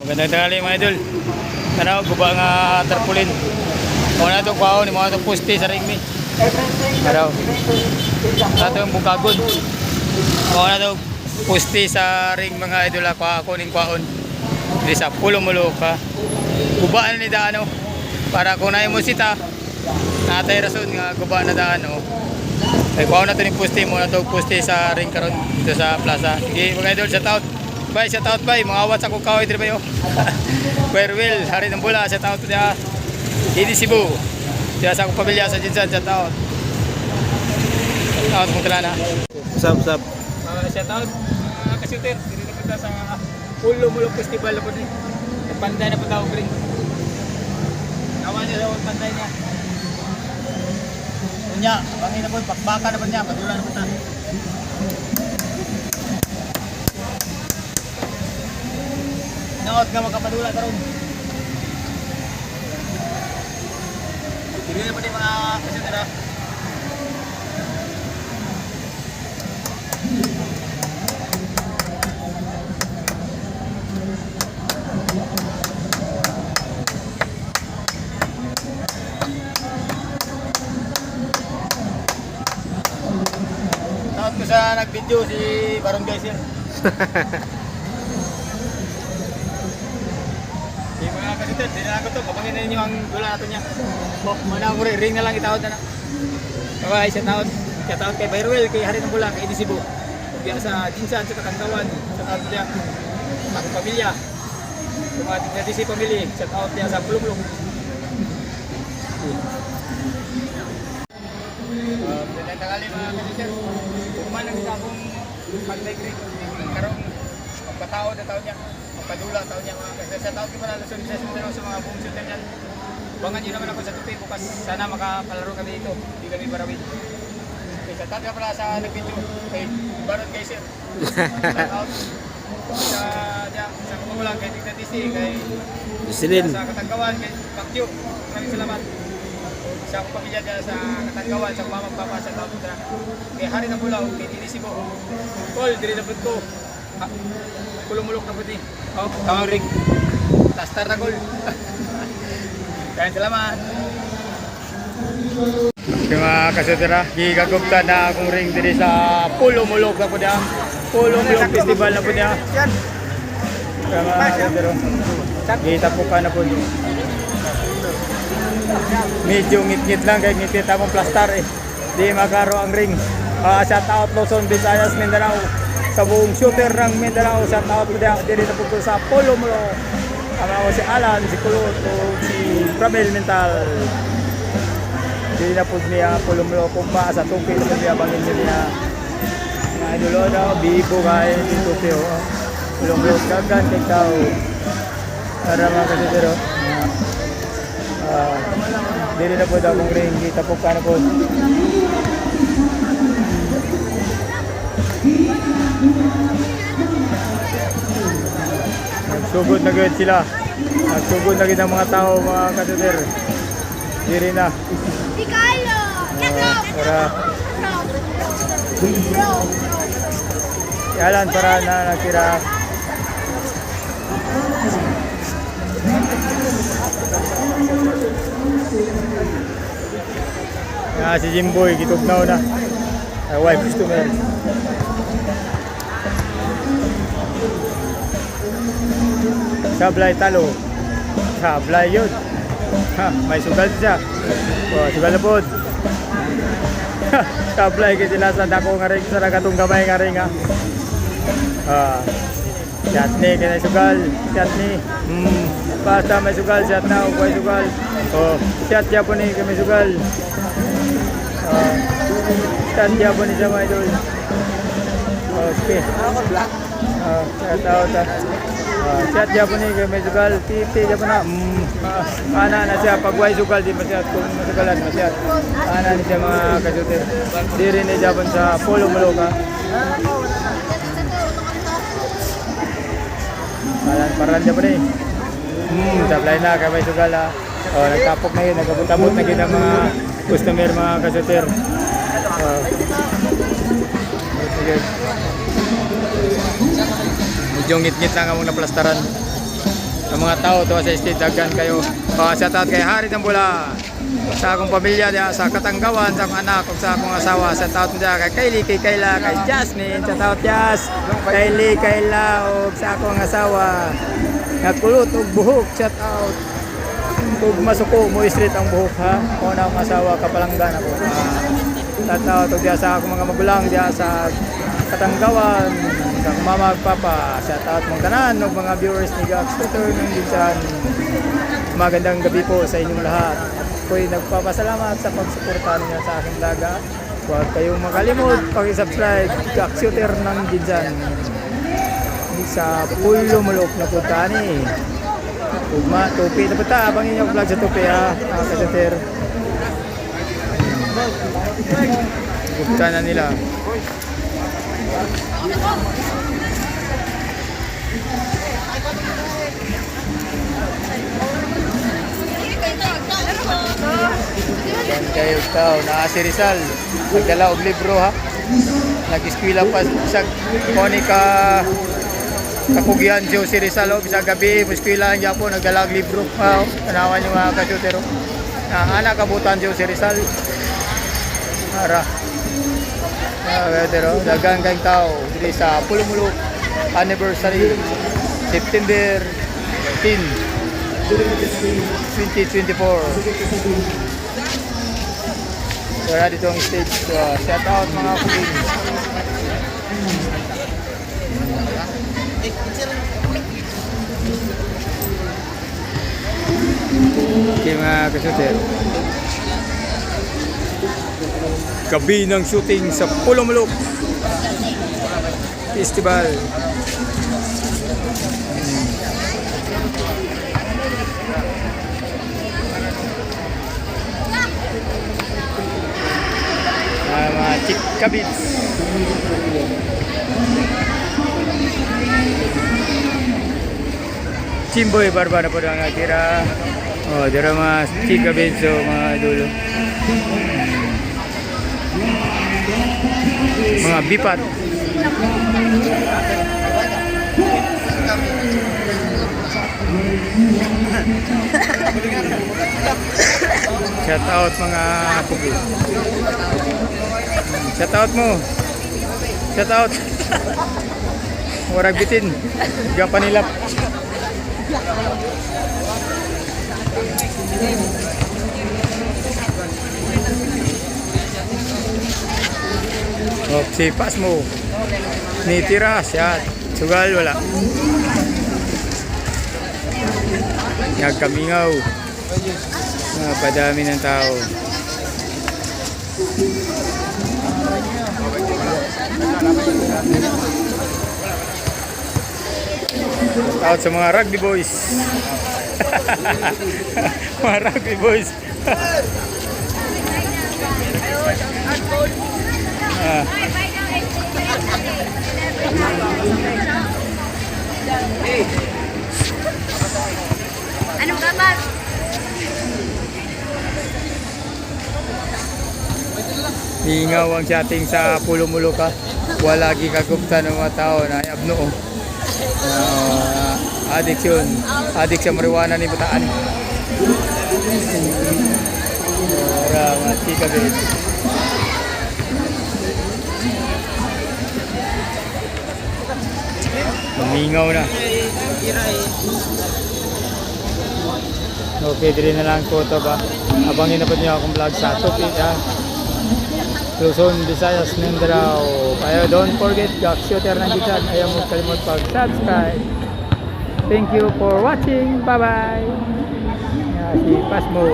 Magandang tanghali mga idol. Tanaw, guba nga tarpulin. Kung na itong kwaon, mga itong puste sa ring mi. Tanaw. Ito yung bukagod. Kung na itong puste sa ring mga idol. Kunin kwaon. Hindi sa pulo-mulo ka. Gubaan ni Daano. Para kung na yung musita, natay rason nga guba na Daano. Ay kwaon na ito yung puste. Muna itong puste sa ring karon dito sa plaza. Sige mga idol, shout out. Bye, shout out bye. Mga awat sa kukaway dito ba yun? Farewell, hari ng bula, shout out dia. Idi Cebu. Dia sa akong pamilya sa Jinsan, shout out. Shout out mong talana. What's up? Shout out kasuter. Dito na punta sa Pulo-Mulo Festival na po din. Panday na po tawag rin. Nawa niya daw ang panday niya. Kunya, bangin na po, pakbaka na po niya, padula na po ta. Naot ka makapadula karon. Dili na po di mga kasuter. Naot ko sa nag-video si Baron Geyser. Di mga kasuter, di na ako to. Papangin na ninyo ang dula natin niya. Mana mo ring na lang itawad na na. Okay, shout out. Shout out kay Farewell, kay Hari ng Bula, kay Idi Cebu. Diya sa Jinsan, sa Kakantawan. Shout out diya. Akong pamilya. Yung mga DC family. Shout out diya sa Pulong-Pulong. Magandang tanghali mga kasuter. Kuman ang akong pag-migrate. Karong magpatao na taon niya. Magpadula taon niya mga kasuter. Shout out ko pala sa mga buong shooter niyan. Bangan nyo naman ako sa tupi bukas. Sana makapalaro kami dito. Hindi kami barawin. Okay, shout out ka pala sa nag-video kay Baron Geyser. Shout out sa kumulang kay Tignan DC, kay Isilin. sa Katanggawan, kay Pakyo. Maraming salamat. Sa akong pamilya dyan sa Katanggawan, sa mamagpapa, sa taon ko na. Kay Hari ng Bulaw, kay Idi Cebu. Call, dili na po ko. Kulumulok na po din. Oh, tawang ring. Tastar na call. Kaya salamat. Okay mga kasutera, gigagupta na akong ring dito sa Pulo-Mulo na po niya. Pulo-Mulo Festival na po niya. Kaya mga kasutera, gitapukan na po niya. Medyo ngit-ngit lang, kaya ngit-ngit akong plastar eh. Di magkaro ang ring. Shout out Luzon, Visayas, Mindanao. Sa buong shooter ng Mindanao, shout out po niya. Dito na po sa Pulo-Mulo. Ang ako si Alan, si Kulot, si Pramel Mental. Hindi na po niya Pulo-Mulo kung pa sa tupi na niya bangin niya. Mga idolo daw, bibo kayo si tupi. Pulo-Mulo, gagan kay tao. Para mga kasutero. Dili na po daw kong ring, kita po ka na po. Nagsugod na gawin sila. Nagsugod na gawin ang mga tao, mga kasuter. Diri na. Para yalan para na nakira. Si Jimboy, gitugnaw na. Wife customer. Sablay talo. Sablay yun. May sugal siya. Sugal na po. Sablay kasi sila sa dako nga rin. Sa nagatong gamay nga rin nga. Chatney, kaya sugal. Chatney. Basta may sugal. Chat na. May sugal. Chat niya po ni kami sugal. Chat niya po ni siya mga idol. Okay. Chat out. Chat niya po ni kami sugal. Titi niya po na. Ana na siya. Pagway sugal di masyad. Kung masugalan masyad. Ana na siya mga kasuter. Di rin niya po sa Pulo-Mulo ka. Paran niya po ni. Sablay na kami sugal ha. Nagtapok na yun. Nagabot-abot na yun ang mga customer, mga kasuter. Medyo ngit-ngit lang ang naplastaran. mga tao to sa estate daghan kayo. Shout out kay Hari ng Bula. Sa akong pamilya diya sa Katanggawan, sa akong anak ug sa akong asawa. Shout out diya kay Kylie, kay Kayla, kay Jasmine. Shout out Jas, Kylie, Kayla ug sa akong asawa. Nagkulot og buhok. Shout out. Kung masuko mo street ang buhok ha. Ako na akong asawa kapalanggan ako. Shout out ug diya sa akong mga magulang diya sa Katanggawan, kang mama ug papa. Shout out mong tanan ug mga viewers ni Gax Tutor ng Ginsan. Magandang gabi po sa inyong lahat. Ako'y nagpapasalamat sa pagsuporta ninyo sa aking vlog. Huwag kayong makalimot pag-subscribe Gax Tutor ng Ginsan. Sa Pulo Mulok na punta ni Ugma, tupi na punta. Abangin niyo ang vlog sa tupi ha, mga ka-Tutor. Punta na nila. Yan kayo tao, naa si Rizal. Nagdala og libro ha. Nag-eskwela pa sa Monica Kapugian siya si Rizal o. Bisa gabi, eskwela niya po, nagdala og libro. Wow, tanawan yung mga ka-Tutor. Anak kabutan siya si Rizal. Ara. Pero dagang kayong tao dito sa Pulo Mulok anniversary September 10, 2024. Wala dito ang stage. Shout out mga kuling. Okay mga ka-Tutor. Gabi ng shooting sa Pulo Mulok Festival. Mga chikabits. Chimboy barba na po ang natira. Oh, dira mga chikabits o mga dulo. Mga bipat. Shout out mga pugi. Shout out mo. Shout out. Warag bitin. Diyan panilap. Si pas mo ni tira siya sugal wala nagkamingaw padami ng tao. Out sa mga rugby boys. Mga rugby boys. Anong kapat? Hingaw ang chatting sa Pulo Mulok ha. Wala lagi kagupta ng mga tao na abnoo. Addiction. Addict sa marijuana ni bataan. Mati ka din. Mingaw na. Okay, diri na lang ko to ba. Abangin na po niyo akong vlog sa Tupit ha. Luzon, Visayas, Mindanao. Kaya don't forget, Gax Tutor ng Ginsan. Ayaw mo kalimot pag-subscribe. Thank you for watching. Bye-bye. Si Pasmo.